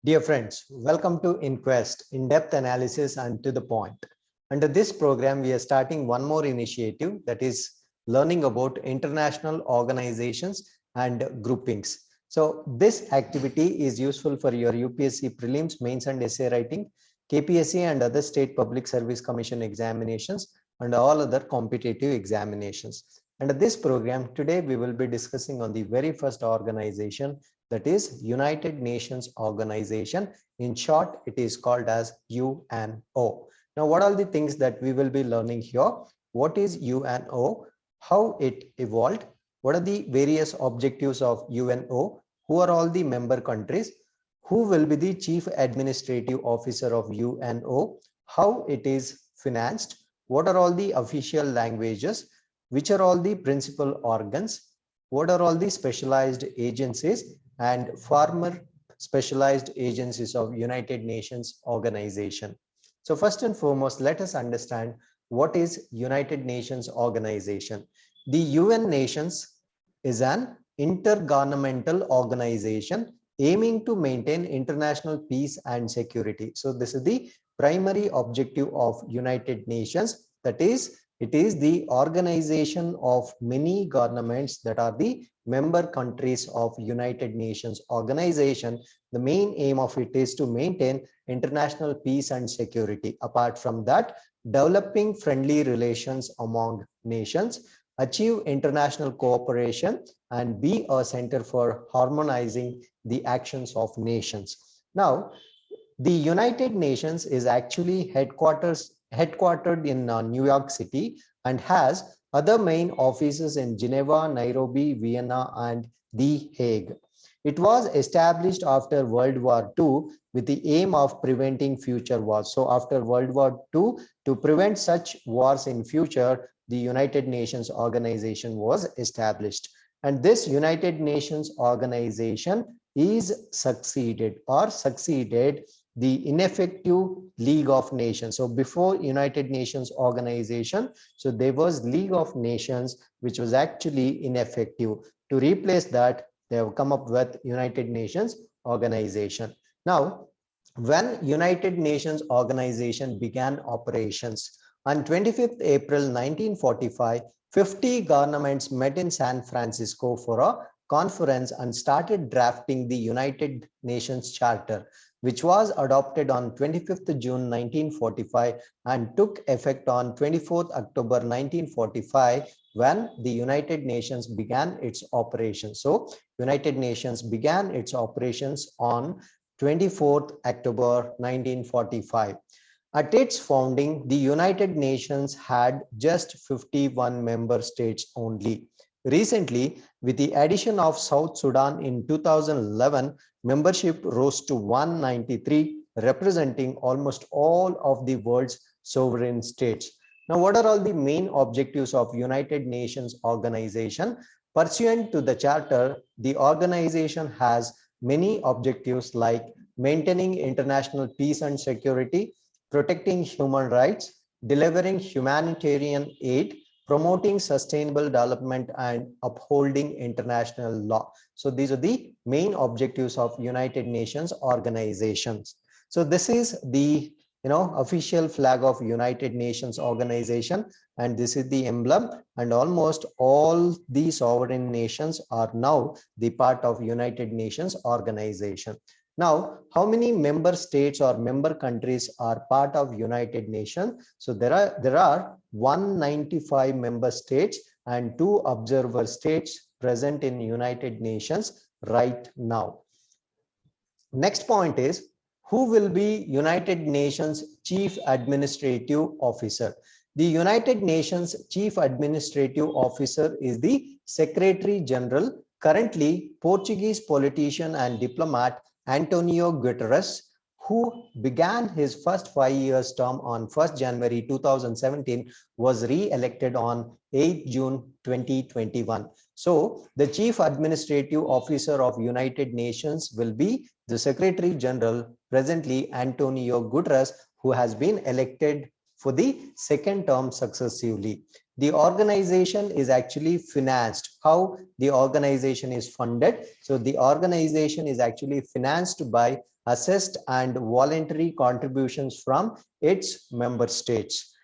Dear friends, welcome to Inquest, in-depth analysis and to the point. Under this program, we are starting one more initiative, that is learning about international organizations and groupings. So this activity is useful for your UPSC prelims, mains and essay writing, KPSC and other state public service commission examinations and all other competitive examinations. Under this program, today we will be discussing on the very first organization, that is United Nations Organization. In short, it is called as UNO. Now, what are the things that we will be learning here? What is UNO? How it evolved? What are the various objectives of UNO? Who are all the member countries? Who will be the chief administrative officer of UNO? How it is financed? What are all the official languages? Which are all the principal organs? What are all the specialized agencies and former specialized agencies of United Nations Organization? So first and foremost, let us understand what is United Nations Organization. The UN Nations is an intergovernmental organization aiming to maintain international peace and security. So this is the primary objective of United Nations. That is, it is the organization of many governments that are the member countries of United Nations Organization. The main aim of it is to maintain international peace and security. Apart from that, developing friendly relations among nations, achieve international cooperation, and be a center for harmonizing the actions of nations. Now, the United Nations is actually headquartered in New York City and has other main offices in Geneva, Nairobi, Vienna, and The Hague. It was established after World War II with the aim of preventing future wars. So after World War II, to prevent such wars in future, the United Nations Organization was established. And this United Nations Organization is succeeded the ineffective League of Nations. So before United Nations Organization, so there was League of Nations, which was actually ineffective. To replace that, they have come up with United Nations Organization. Now, when United Nations Organization began operations on 25th April 1945, 50 governments met in San Francisco for a conference and started drafting the United Nations Charter, which was adopted on 25th June 1945 and took effect on 24th October 1945 when the United Nations began its operations. So United Nations began its operations on 24th October 1945. At its founding, the United Nations had just 51 member states only. Recently, with the addition of South Sudan in 2011, membership rose to 193, representing almost all of the world's sovereign states. Now, what are all the main objectives of United Nations Organization? Pursuant to the Charter, the organization has many objectives like maintaining international peace and security, protecting human rights, delivering humanitarian aid, promoting sustainable development, and upholding international law. So these are the main objectives of United Nations organizations. So this is the official flag of United Nations Organization, and this is the emblem, and almost all the sovereign nations are now the part of United Nations Organization. Now, how many member states or member countries are part of United Nations? So there are 195 member states and 2 observer states present in United Nations right now. Next point is, who will be United Nations Chief Administrative Officer? The United Nations Chief Administrative Officer is the Secretary General, currently Portuguese politician and diplomat Antonio Guterres, who began his first 5 years term on 1st January 2017, was re-elected on 8 June 2021. So the Chief Administrative Officer of United Nations will be the Secretary General, presently Antonio Guterres, who has been elected for the second term successively. The organization is actually financed. How the organization is funded? So the organization is actually financed by assessed and voluntary contributions from its member states.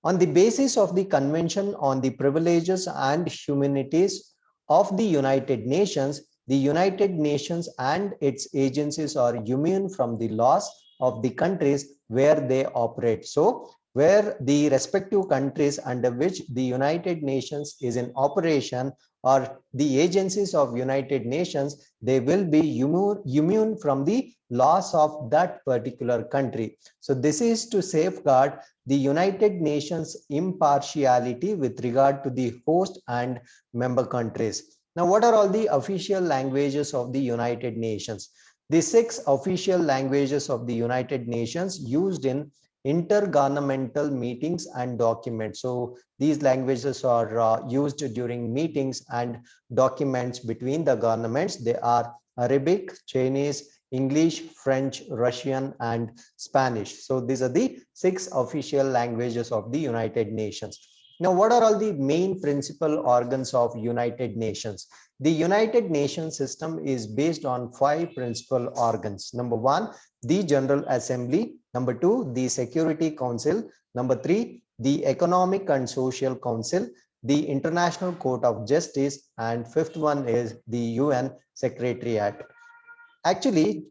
On the basis of the Convention on the Privileges and Humanities of the United Nations, the United Nations and its agencies are immune from the laws of the countries where they operate. So, where the respective countries under which the United Nations is in operation or the agencies of United Nations, they will be immune from the laws of that particular country. So this is to safeguard the United Nations impartiality with regard to the host and member countries. Now, what are all the official languages of the United Nations? The 6 official languages of the United Nations used in intergovernmental meetings and documents. So these languages are used during meetings and documents between the governments. They are Arabic, Chinese, English, French, Russian, and Spanish. So these are the 6 official languages of the United Nations. Now, what are all the main principal organs of United Nations? The United Nations system is based on 5 principal organs. Number 1, the General Assembly. Number 2, the Security Council. Number 3, the Economic and Social Council, the International Court of Justice, and fifth one is the UN Secretariat. Actually,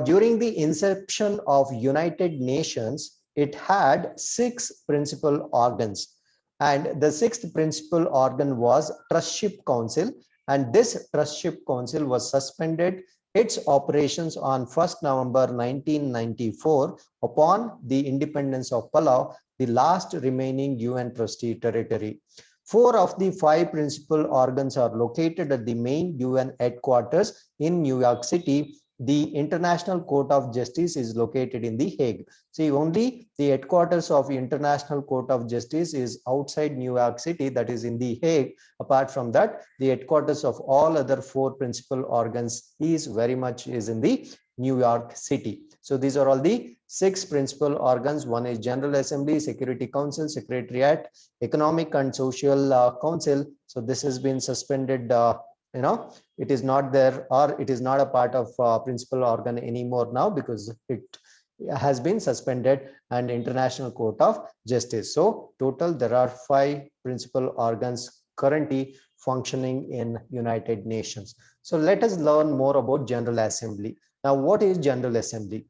during the inception of United Nations, it had 6 principal organs. And the 6th principal organ was Trustship Council. And this Trustship Council was suspended its operations on 1st November 1994 upon the independence of Palau, the last remaining UN trustee territory. 4 of the 5 principal organs are located at the main UN headquarters in New York City. The International Court of Justice is located in The Hague. See, only the headquarters of International Court of Justice is outside New York City, that is in The Hague. Apart from that, the headquarters of all other 4 principal organs is very much is in the New York City. So these are all the 6 principal organs. One is General Assembly, Security Council, Secretariat, Economic and Social Council. So this has been suspended, it is not there, or it is not a part of principal organ anymore now because it has been suspended, and International Court of Justice. So total there are 5 principal organs currently functioning in United Nations. So let us learn more about General Assembly. Now, what is General Assembly?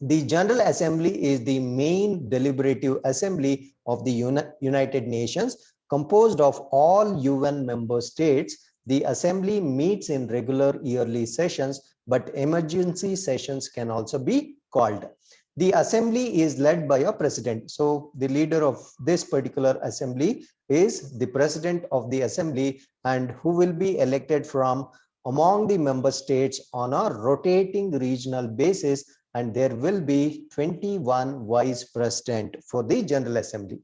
The General Assembly is the main deliberative assembly of the United Nations, composed of all UN member states. The assembly meets in regular yearly sessions, but emergency sessions can also be called. The assembly is led by a president. So the leader of this particular assembly is the president of the assembly, and who will be elected from among the member states on a rotating regional basis, and there will be 21 vice president for the General Assembly.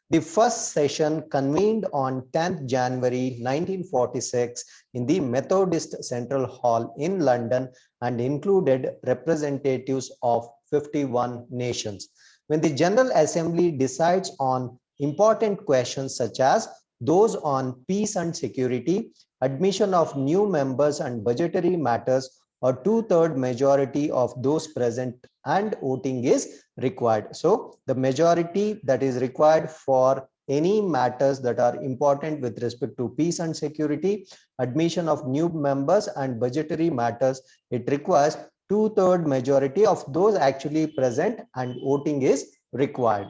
The first session convened on 10th January 1946 in the Methodist Central Hall in London and included representatives of 51 nations. When the General Assembly decides on important questions such as those on peace and security, admission of new members, and budgetary matters, a 2/3 majority of those present and voting is required. So the majority that is required for any matters that are important with respect to peace and security, admission of new members, and budgetary matters, it requires 2/3 majority of those actually present, and voting is required.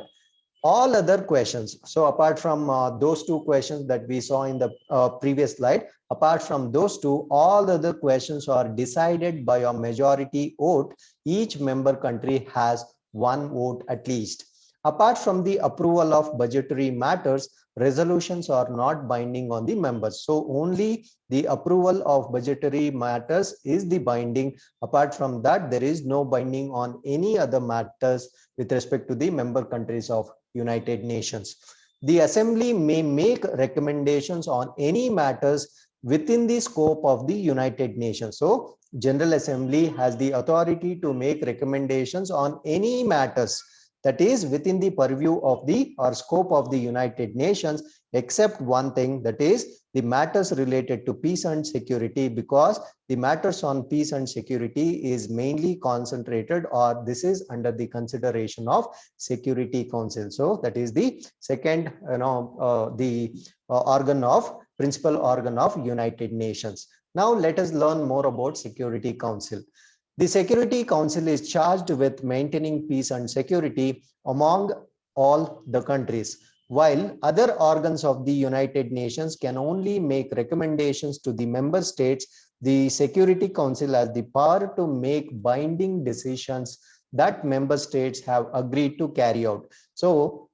All other questions, so apart from those 2 questions that we saw in the previous slide, apart from those 2, all other questions are decided by a majority vote. Each member country has 1 vote at least. Apart from the approval of budgetary matters, resolutions are not binding on the members. So only the approval of budgetary matters is the binding. Apart from that, there is no binding on any other matters with respect to the member countries of United Nations. The Assembly may make recommendations on any matters within the scope of the United Nations. So General Assembly has the authority to make recommendations on any matters that is within the purview of the or scope of the United Nations, except one thing, that is the matters related to peace and security, because the matters on peace and security is mainly concentrated, or this is under the consideration of Security Council. So that is the second, principal organ of United Nations. Now let us learn more about Security Council. The Security Council is charged with maintaining peace and security among all the countries, while other organs of the United Nations can only make recommendations to the member states. The Security Council has the power to make binding decisions that member states have agreed to carry out. So,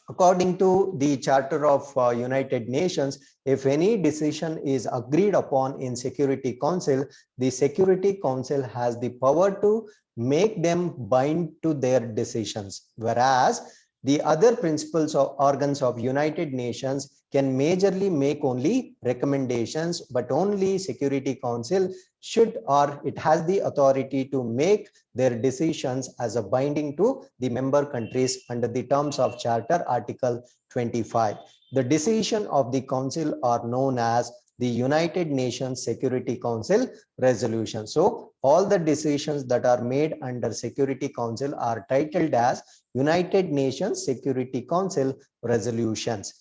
according to the Charter of United Nations, if any decision is agreed upon in Security Council, the Security Council has the power to make them bind to their decisions, whereas the other principles or organs of United Nations can majorly make only recommendations, but only Security Council should, or it has the authority to make their decisions as a binding to the member countries under the terms of Charter Article 25. The decision of the Council are known as the United Nations Security Council resolution. So all the decisions that are made under Security Council are titled as United Nations Security Council resolutions.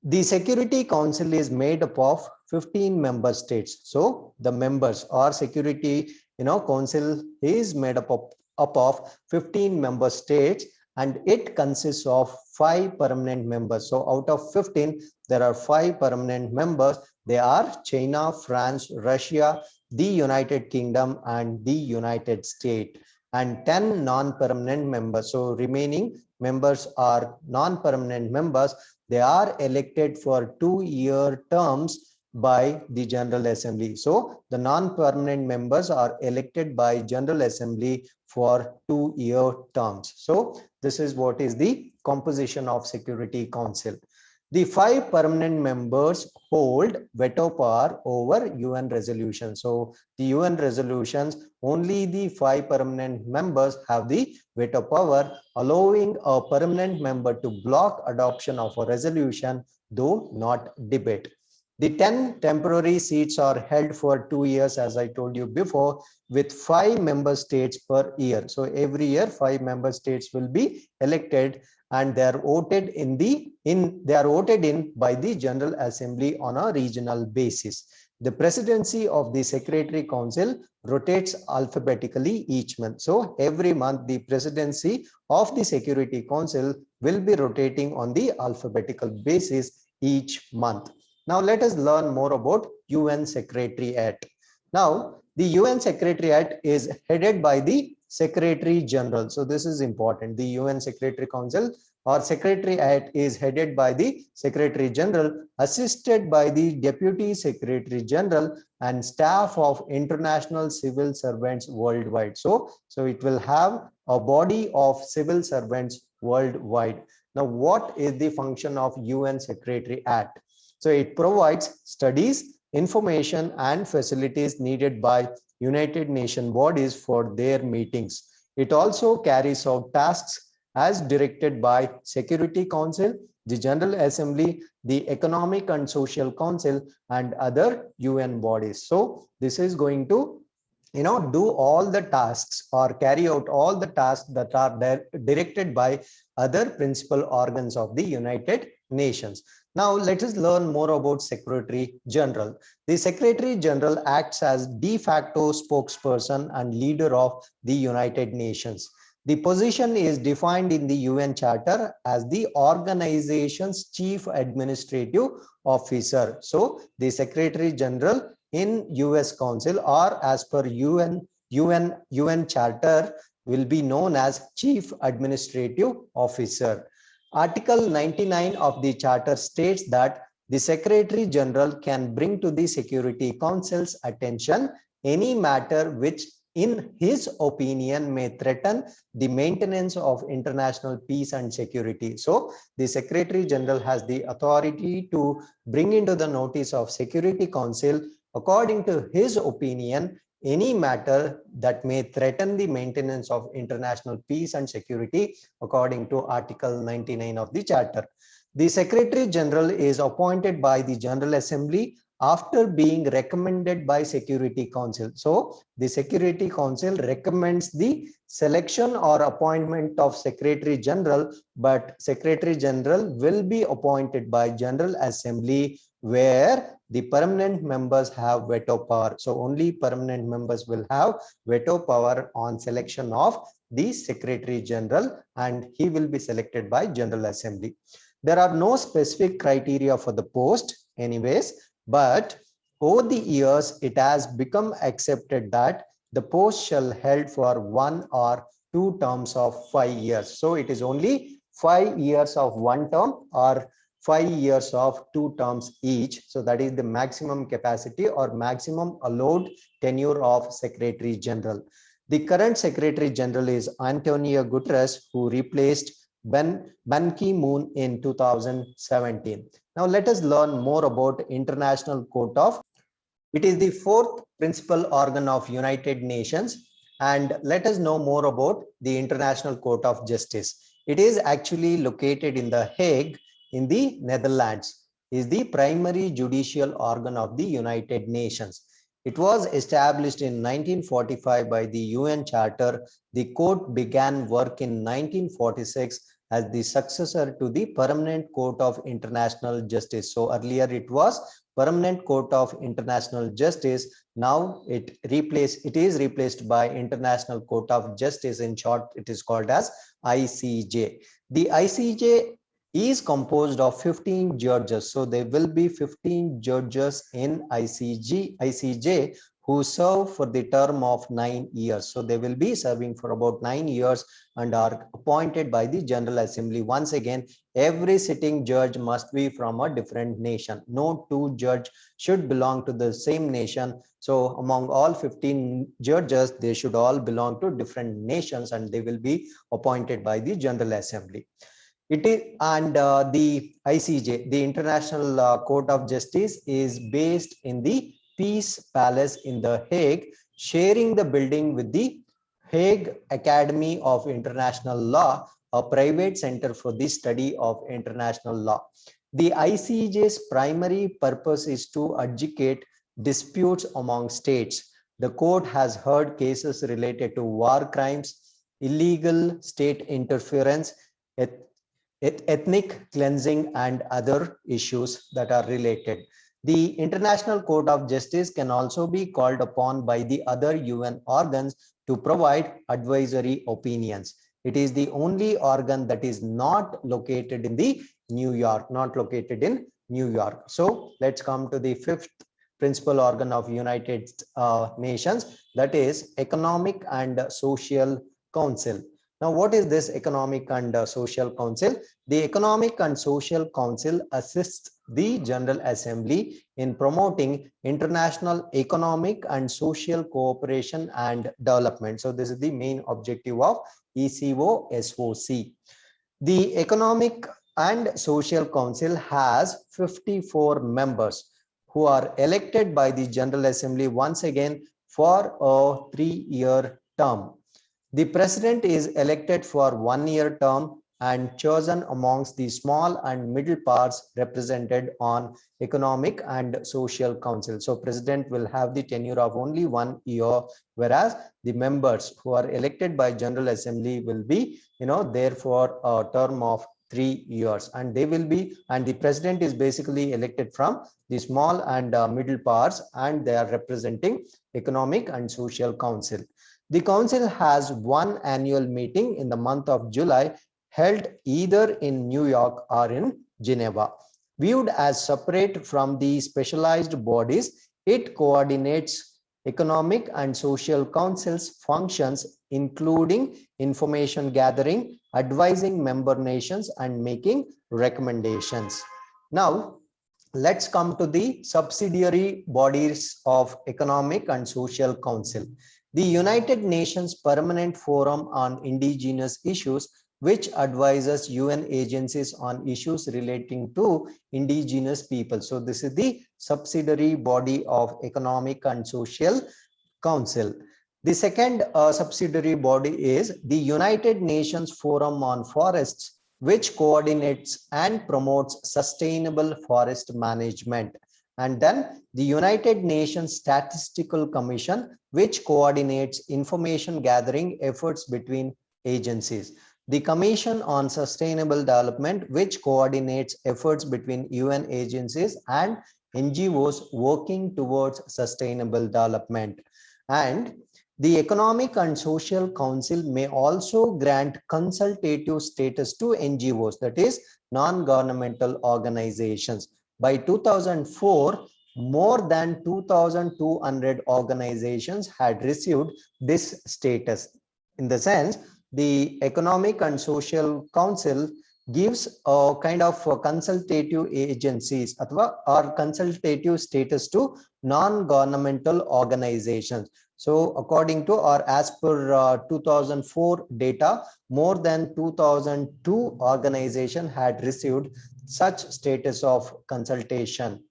The Security Council is made up of 15 member states. So the members or Security Council is made up of 15 member states, and it consists of 5 permanent members. So out of 15, there are 5 permanent members. They are China, France, Russia, the United Kingdom, and the United States, and 10 non-permanent members. So remaining members are non-permanent members. They are elected for 2-year terms by the General Assembly. So the non-permanent members are elected by General Assembly for 2-year terms. So this is what is the composition of Security Council. The 5 permanent members hold veto power over UN resolutions. So the UN resolutions, only the 5 permanent members have the veto power, allowing a permanent member to block adoption of a resolution, though not debate. The 10 temporary seats are held for 2 years, as I told you before, with 5 member states per year. So every year 5 member states will be elected, and they are voted in by the General Assembly on a regional basis. The presidency of the Secretary Council rotates alphabetically each month. So every month the presidency of the Security Council will be rotating on the alphabetical basis each month. Now let us learn more about UN Secretariat. Now the UN Secretariat is headed by the Secretary General. So this is important. The UN Secretary Council or Secretariat is headed by the Secretary General, assisted by the Deputy Secretary General and staff of international civil servants worldwide. So it will have a body of civil servants worldwide. Now, what is the function of UN Secretariat? So it provides studies, information, and facilities needed by United Nations bodies for their meetings. It also carries out tasks as directed by Security Council, the General Assembly, the Economic and Social Council, and other UN bodies. So this is going to do all the tasks or carry out all the tasks that are directed by other principal organs of the United Nations. Now let us learn more about Secretary General. The Secretary General acts as de facto spokesperson and leader of the United Nations. The position is defined in the UN Charter as the organization's chief administrative officer. So the Secretary General in US Council, or as per UN Charter, will be known as Chief Administrative Officer. Article 99 of the Charter states that the Secretary General can bring to the Security Council's attention any matter which, in his opinion, may threaten the maintenance of international peace and security. So the Secretary General has the authority to bring into the notice of Security Council, according to his opinion, any matter that may threaten the maintenance of international peace and security according to Article 99 of the Charter. The Secretary General is appointed by the General Assembly after being recommended by Security Council. So the Security Council recommends the selection or appointment of Secretary General, but Secretary General will be appointed by General Assembly where the permanent members have veto power. So only permanent members will have veto power on selection of the Secretary General, and he will be selected by General Assembly. There are no specific criteria for the post anyways, but over the years, it has become accepted that the post shall held for 1 or 2 terms of 5 years. So it is only 5 years of 1 term or 5 years of 2 terms each. So that is the maximum capacity or maximum allowed tenure of Secretary General. The current Secretary General is Antonio Guterres, who replaced Ban Ki-moon in 2017. Now let us learn more about International Court of. It is the fourth principal organ of United Nations, and let us know more about the International Court of Justice. It is actually located in The Hague in the Netherlands. It is the primary judicial organ of the United Nations. It was established in 1945 by the UN Charter. The court began work in 1946 as the successor to the Permanent Court of International Justice. So earlier it was Permanent Court of International Justice. Now it is replaced by International Court of Justice. In short, it is called as ICJ. The ICJ is composed of 15 judges. So there will be 15 judges in ICJ who serve for the term of 9 years. So they will be serving for about 9 years and are appointed by the General Assembly. Once again, every sitting judge must be from a different nation. No two judges should belong to the same nation. So among all 15 judges, they should all belong to different nations and they will be appointed by the General Assembly. It is, and the ICJ, the International Court of Justice, is based in the Peace Palace in The Hague, sharing the building with the Hague Academy of International Law, a private center for the study of international law. The ICJ's primary purpose is to adjudicate disputes among states. The court has heard cases related to war crimes, illegal state interference, ethnic cleansing, and other issues that are related. The International Court of Justice can also be called upon by the other UN organs to provide advisory opinions. It is the only organ that is not located in the New York, So let's come to the fifth principal organ of United Nations, that is Economic and Social Council. Now, what is this Economic and Social Council? The Economic and Social Council assists the General Assembly in promoting international economic and social cooperation and development. So this is the main objective of ECOSOC. The Economic and Social Council has 54 members who are elected by the General Assembly once again for a 3-year term. The president is elected for 1-year term and chosen amongst the small and middle powers represented on Economic and Social Council. So president will have the tenure of only 1 year, whereas the members who are elected by General Assembly will be, there for a term of 3 years, and they will be, and the president is basically elected from the small and middle powers, and they are representing Economic and Social Council. The council has one annual meeting in the month of July, held either in New York or in Geneva. Viewed as separate from the specialized bodies, it coordinates Economic and Social Council's functions, including information gathering, advising member nations, and making recommendations. Now, let's come to the subsidiary bodies of Economic and Social Council. The United Nations Permanent Forum on Indigenous Issues, which advises UN agencies on issues relating to indigenous people. So this is the subsidiary body of Economic and Social Council. The second subsidiary body is the United Nations Forum on Forests, which coordinates and promotes sustainable forest management. And then the United Nations Statistical Commission, which coordinates information gathering efforts between agencies. The Commission on Sustainable Development, which coordinates efforts between UN agencies and NGOs working towards sustainable development. And the Economic and Social Council may also grant consultative status to NGOs, that is, non-governmental organizations. By 2004, more than 2,200 organizations had received this status. In the sense, the Economic and Social Council gives a kind of consultative agencies or consultative status to non-governmental organizations. So according to or as per 2004 data, more than 2002 organizations had received such status of consultation.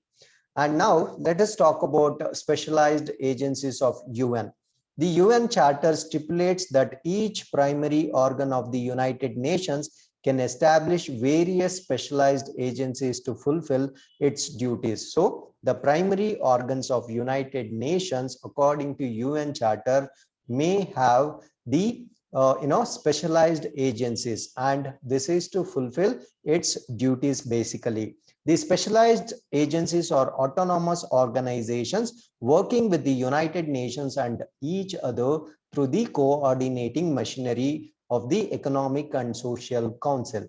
And now let us talk about specialized agencies of UN. The UN Charter stipulates that each primary organ of the United Nations can establish various specialized agencies to fulfill its duties. So the primary organs of United Nations, according to UN Charter, may have the specialized agencies, and this is to fulfill its duties basically. The specialized agencies are autonomous organizations working with the United Nations and each other through the coordinating machinery of the Economic and Social Council.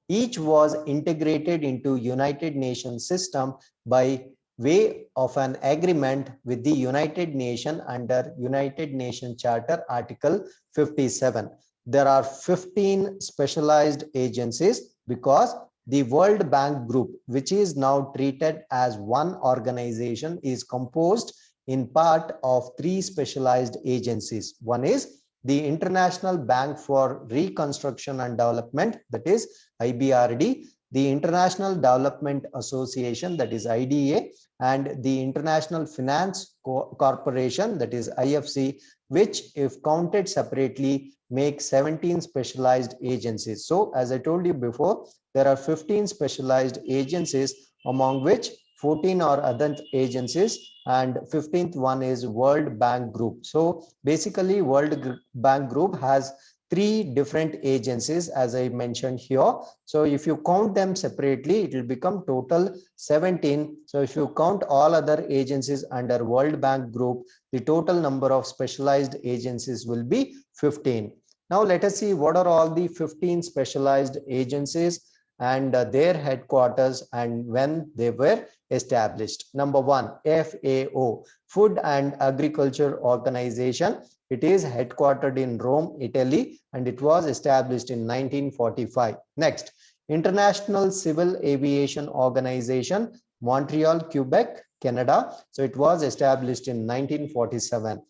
Each was integrated into United Nations system by way of an agreement with the United Nations under United Nations Charter Article 57. There are 15 specialized agencies because the World Bank Group, which is now treated as one organization, is composed in part of 3 specialized agencies. One is the International Bank for Reconstruction and Development, that is IBRD, the International Development Association, that is IDA, and the International Finance Corporation, that is IFC, which if counted separately make 17 specialized agencies. So as I told you before, there are 15 specialized agencies, among which 14 are other agencies and 15th one is World Bank Group. So basically World Bank Group has 3 different agencies as I mentioned here. So if you count them separately, it will become total 17. So if you count all other agencies under World Bank Group, the total number of specialized agencies will be 15. Now let us see what are all the 15 specialized agencies and their headquarters and when they were established. Number 1, FAO, Food and Agriculture Organization. It is headquartered in Rome, Italy, and it was established in 1945. Next, International Civil Aviation Organization, Montreal, Quebec, Canada. So it was established in 1947.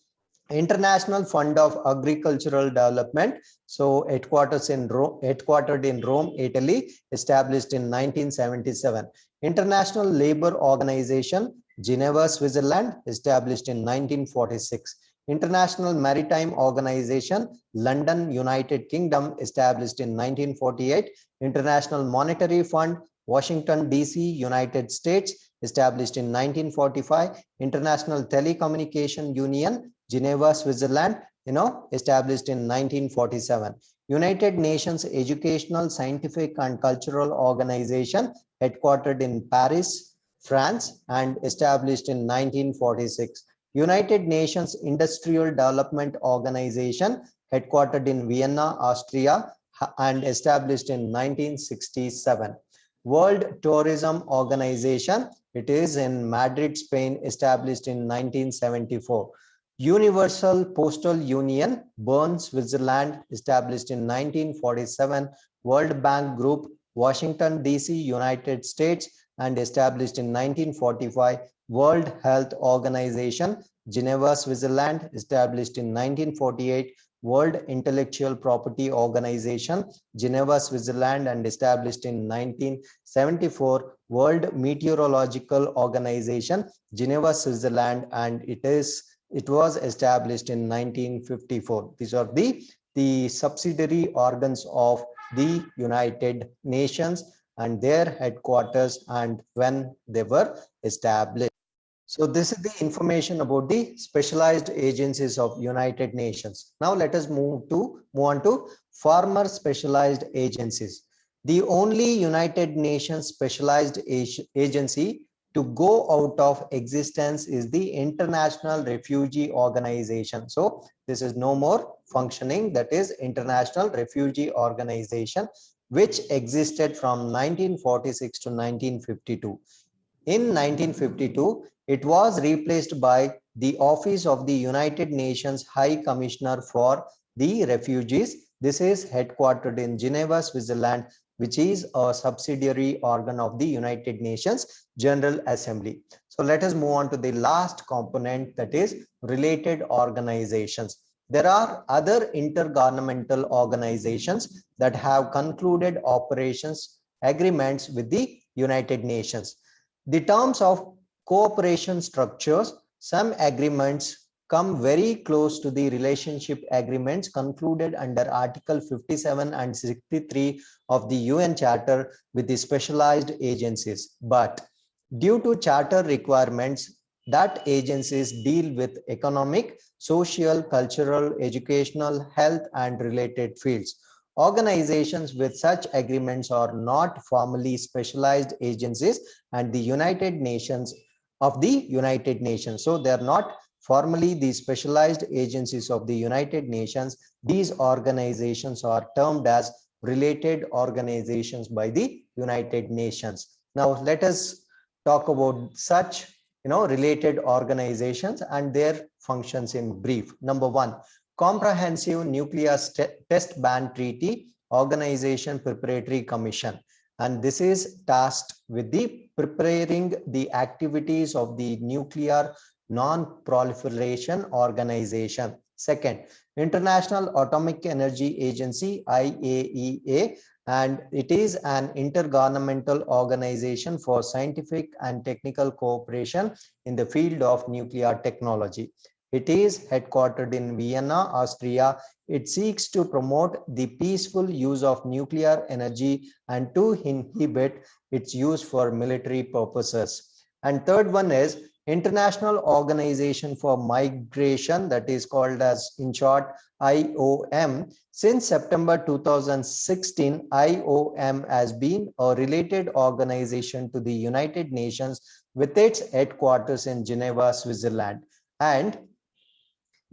International Fund of Agricultural Development, so headquartered in Rome, Italy, established in 1977. International Labour Organization, Geneva, Switzerland, established in 1946. International Maritime Organization, London, United Kingdom, established in 1948. International Monetary Fund, Washington, D.C., United States, established in 1945. International Telecommunication Union, Geneva, Switzerland, established in 1947. United Nations Educational, Scientific and Cultural Organization, headquartered in Paris, France, and established in 1946. United Nations Industrial Development Organization, headquartered in Vienna, Austria, and established in 1967. World Tourism Organization, it is in Madrid, Spain, established in 1974. Universal Postal Union, Bern, Switzerland, established in 1947. World Bank Group, Washington, D.C., United States, and established in 1945. World Health Organization, Geneva, Switzerland, established in 1948. World Intellectual Property Organization, Geneva, Switzerland, and established in 1974. World Meteorological Organization, Geneva, Switzerland, and it is It was established in 1954. These are the subsidiary organs of the United Nations and their headquarters and when they were established. So this is the information about the specialized agencies of United Nations. Now let us move on to former specialized agencies. The only United Nations specialized agency to go out of existence is the International Refugee Organization. So this is no more functioning. That is International Refugee Organization, which existed from 1946 to 1952. In 1952, it was replaced by the Office of the United Nations High Commissioner for the Refugees. This is headquartered in Geneva, Switzerland, which is a subsidiary organ of the United Nations General Assembly. So let us move on to the last component, that is related organizations. There are other intergovernmental organizations that have concluded operations agreements with the United Nations. The terms of cooperation structures, some agreements come very close to the relationship agreements concluded under Article 57 and 63 of the UN Charter with the specialized agencies. But due to charter requirements, that agencies deal with economic, social, cultural, educational, health, and related fields. Organizations with such agreements are not formally specialized agencies and the United Nations of the United Nations. So they are not formally the specialized agencies of the United Nations. These organizations are termed as related organizations by the United Nations. Now let us talk about such related organizations and their functions in brief. Number one, Comprehensive Nuclear Test Ban Treaty Organization Preparatory Commission, and this is tasked with the preparing the activities of the Nuclear Non-Proliferation Organization. Second, International Atomic Energy Agency, IAEA, and it is an intergovernmental organization for scientific and technical cooperation in the field of nuclear technology. It is headquartered in Vienna, Austria. It seeks to promote the peaceful use of nuclear energy and to inhibit its use for military purposes. And third one is International Organization for Migration, that is called as in short IOM. Since September 2016, IOM has been a related organization to the United Nations with its headquarters in Geneva, Switzerland. And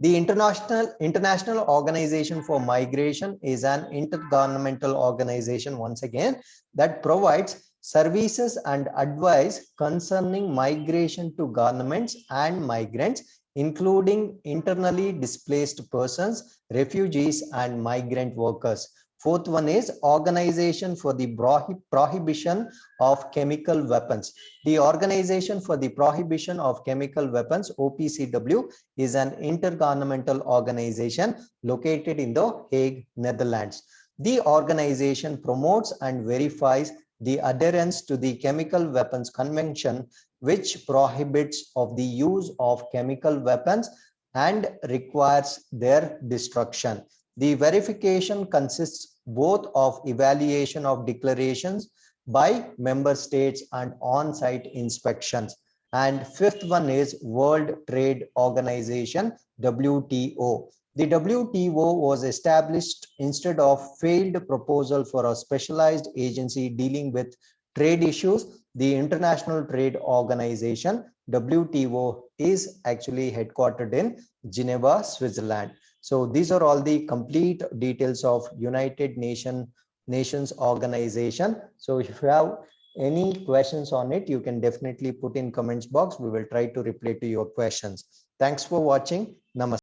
the International Organization for Migration is an intergovernmental organization, once again, that provides services and advice concerning migration to governments and migrants, including internally displaced persons, refugees, and migrant workers. Fourth one is Organization for the Prohibition of Chemical Weapons. The Organization for the Prohibition of Chemical Weapons, OPCW, is an intergovernmental organization located in The Hague, Netherlands. The organization promotes and verifies the adherence to the Chemical Weapons Convention, which prohibits of the use of chemical weapons and requires their destruction. The verification consists both of evaluation of declarations by member states and on-site inspections. And fifth one is World Trade Organization, WTO. The WTO was established instead of failed proposal for a specialized agency dealing with trade issues. The International Trade Organization, WTO, is actually headquartered in Geneva, Switzerland. So these are all the complete details of United Nations organization. So if you have any questions on it, you can definitely put in comments box. We will try to reply to your questions. Thanks for watching. Namaste.